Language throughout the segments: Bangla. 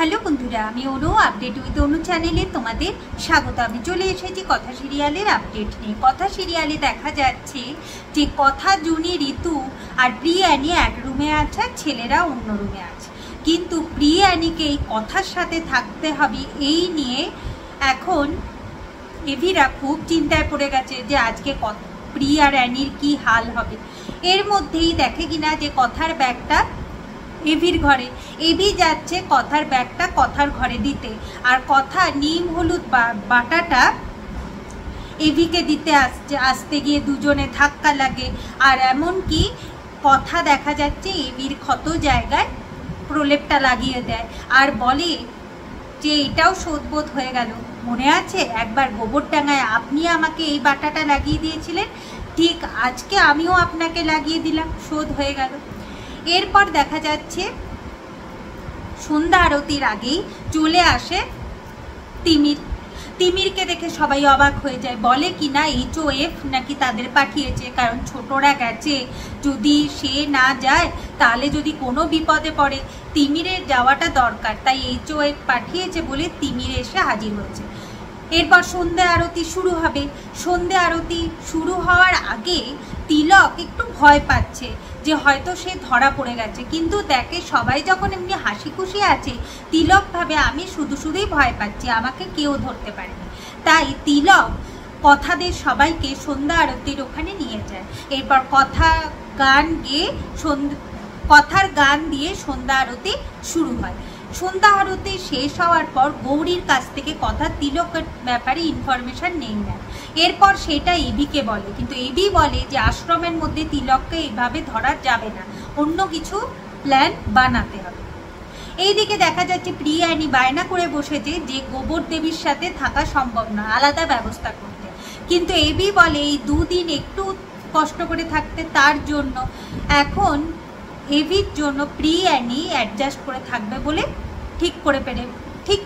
হ্যালো বন্ধুরা, আমি অনু আপডেট উইথ অনু চ্যানেলে তোমাদের স্বাগত। আমি চলে এসেছি কথা সিরিয়ালের আপডেট নিয়ে। কথা সিরিয়ালে দেখা যাচ্ছে যে কথা, জুনি, ঋতু আর প্রিয়ানি এক রুমে আছে, ছেলেরা অন্য রুমে আছে। কিন্তু প্রিয়ানিকে এই কথার সাথে থাকতে হবে এই নিয়ে এখন এভিরা খুব চিন্তায় পড়ে গেছে যে আজকে প্রিয়া আর অ্যানির কি হাল হবে। এর মধ্যেই দেখে কিনা যে কথার ব্যাগটা এভির ঘরে। এভি যাচ্ছে কথার ব্যাগটা কথার ঘরে দিতে, আর কথা নিম হলুদ বাটাটা এভিকে দিতে আসতে গিয়ে দুজনে ধাক্কা লাগে। আর এমনকি কথা দেখা যাচ্ছে এভির ক্ষত জায়গায় প্রলেপটা লাগিয়ে দেয় আর বলে যে এটাও শোধবোধ হয়ে গেল, মনে আছে একবার গোবরডাঙ্গায় আপনি আমাকে এই বাটাটা লাগিয়ে দিয়েছিলেন, ঠিক আজকে আমিও আপনাকে লাগিয়ে দিলাম, শোধ হয়ে গেল। এরপর দেখা যাচ্ছে সন্ধ্যা আরতির আগেই চলে আসে তিমিরকে দেখে সবাই অবাক হয়ে যায়। বলে কিনা HOF নাকি তাদের পাঠিয়েছে, কারণ ছোটরা গেছে, যদি সে না যায় তাহলে যদি কোনো বিপদে পড়ে তিমিরের যাওয়াটা দরকার, তাই HOF পাঠিয়েছে বলে তিমির এসে হাজির হয়েছে। এরপর সন্ধ্যা আরতি শুরু হবে। সন্ধ্যা আরতি শুরু হওয়ার আগে তিলক একটু ভয় পাচ্ছে যে হয়তো সে ধরা পড়ে গেছে, কিন্তু দেখে সবাই যখন এমনি হাসি খুশি আছে, তিলক ভাবে আমি শুধুই ভয় পাচ্ছি, আমাকে কেউ ধরতে পারেনি। তাই তিলক কথাদের সবাইকে সন্ধ্যা আরতির ওখানে নিয়ে যায়। এরপর কথার গান দিয়ে সন্ধ্যা আরতি শুরু হয়। সন্ধ্যা আরতি শেষ হওয়ার পর গৌরীর কাছ থেকে কথা তিলকের ব্যাপারে ইনফরমেশন নেই না। এরপর সেটা এভিকে বলে, কিন্তু এভি বলে যে আশ্রমের মধ্যে তিলককে এইভাবে ধরা যাবে না, অন্য কিছু প্ল্যান বানাতে হবে। এইদিকে দেখা যাচ্ছে প্রিয়ানি বায়না করে বসেছে যে গোবর দেবীর সাথে থাকা সম্ভব না, আলাদা ব্যবস্থা করতে। কিন্তু এভি বলে এই দুদিন একটু কষ্ট করে থাকতে, তার জন্য এখন এভির জন্য প্রিয়ানি অ্যাডজাস্ট করে থাকবে বলে ঠিক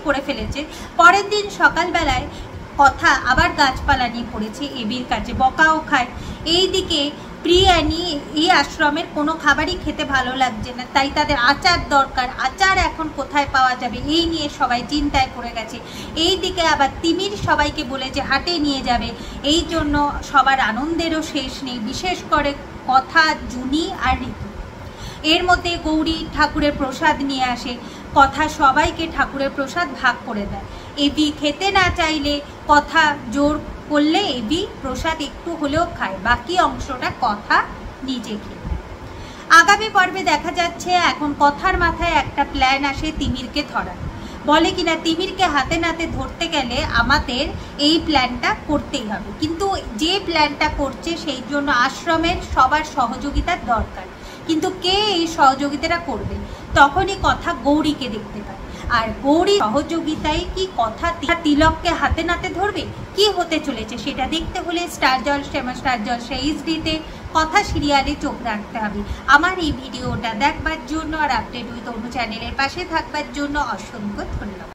করে ফেলেছে। পরের দিন সকালবেলায় কথা আবার গাছপালা নিয়ে পড়েছে এভির কাছে, বকাও খায়। এইদিকে প্রিয়ানি এই আশ্রমের কোনো খাবারই খেতে ভালো লাগছে না, তাই তাদের আচার দরকার। আচার এখন কোথায় পাওয়া যাবে এই নিয়ে সবাই চিন্তায় পড়ে গেছে। এইদিকে আবার তিমির সবাইকে বলেছে হাটে নিয়ে যাবে, এই জন্য সবার আনন্দেরও শেষ নেই, বিশেষ করে কথা, জুনি আর ঋতু। এর মধ্যে গৌরী ঠাকুরের প্রসাদ নিয়ে আসে, কথা সবাইকে ঠাকুরের প্রসাদ ভাগ করে দেয়। এভি খেতে না চাইলে কথা জোর করলে এভি প্রসাদ একটু হলেও খায়, বাকি অংশটা কথা নিজে খেয়ে। আগামী পর্বে দেখা যাচ্ছে এখন কথার মাথায় একটা প্ল্যান আসে তিমিরকে ধরার। বলে কিনা তিমিরকে হাতে নাতে ধরতে গেলে আমাদের এই প্ল্যানটা করতেই হবে, কিন্তু যে প্ল্যানটা করছে সেই জন্য আশ্রমের সবার সহযোগিতার দরকার। কিন্তু কে এই সহযোগিতাটা করবে? তখনই কথা গৌরীকে দেখতে পায়, আর গৌরী সহযোগিতায় কি কথা তিলককে হাতে নাতে ধরবে? কি হতে চলেছে সেটা দেখতে হলে স্টার জলসা HD-তে কথা সিরিয়ালে চোখ রাখতে হবে। আমার এই ভিডিওটা দেখবার জন্য আর আপডেট উইথ অনু চ্যানেলের পাশে থাকবার জন্য অসংখ্য ধন্যবাদ।